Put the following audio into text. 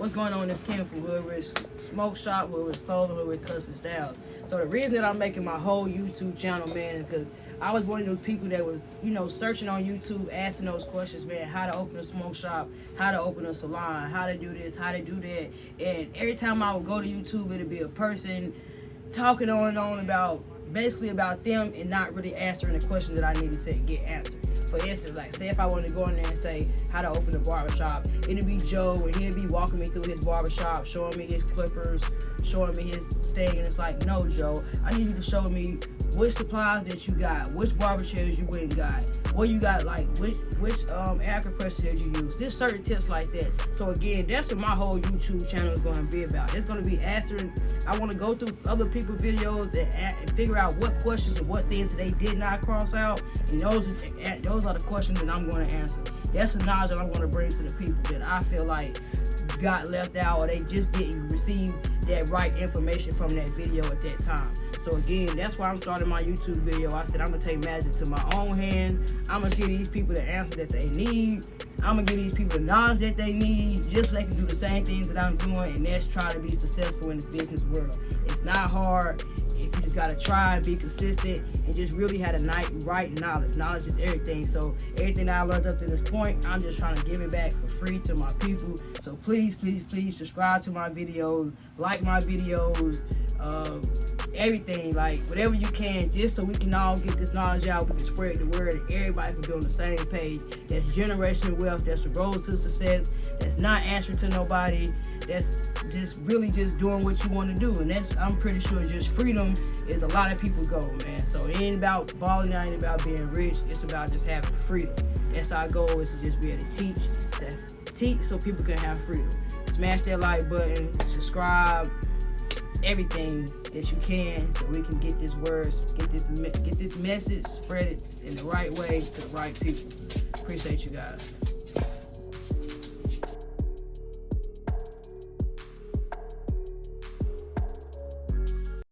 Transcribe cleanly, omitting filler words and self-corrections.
what's going on in this chemical, whether it's smoke shop, whether it's clothing, whether it's custom styles. So the reason that I'm making my whole YouTube channel, man, is because I was one of those people that was, you know, searching on YouTube, asking those questions, man, how to open a smoke shop, how to open a salon, how to do this, how to do that. And every time I would go to YouTube, it'd be a person talking on and on about, basically about them, and not really answering the question that I needed to get answered. For instance, like, say if I wanted to go in there and say how to open a barbershop, it'd be Joe, and he'd be walking me through his barbershop, showing me his clippers, showing me his thing, and it's like, no, Joe, I need you to show me which supplies that you got, which barber chairs you went and got, what you got, like which air compressor that you use, just certain tips like that. So again, that's what my whole YouTube channel is going to be about. It's going to be answering, I want to go through other people's videos and figure out what questions and what things they did not cross out, and those are the questions that I'm going to answer. That's the knowledge that I'm going to bring to the people that I feel like got left out, or they just didn't receive that right information from that video at that time. So again, that's why I'm starting my YouTube video. I said I'm gonna take magic to my own hands. I'm gonna give these people the answer that they need. I'm gonna give these people the knowledge that they need, just so they can do the same things that I'm doing, and that's try to be successful in this business world. It's not hard if you just gotta try and be consistent and just really have the right knowledge. Knowledge is everything. So everything that I learned up to this point, I'm just trying to give it back for free to my people. So please, please, please subscribe to my videos, like my videos, everything, like whatever you can, just so we can all get this knowledge out, we can spread the word, and everybody can be on the same page. That's generational wealth, that's the road to success, that's not answering to nobody, that's just really just doing what you want to do. And that's, I'm pretty sure, just freedom is a lot of people's goal, man. So it ain't about balling out, it ain't about being rich, it's about just having freedom. That's our goal, is to just be able to teach so people can have freedom. Smash that like button, subscribe, everything that you can, so we can get this word, get this message, spread it in the right way to the right people. Appreciate you guys.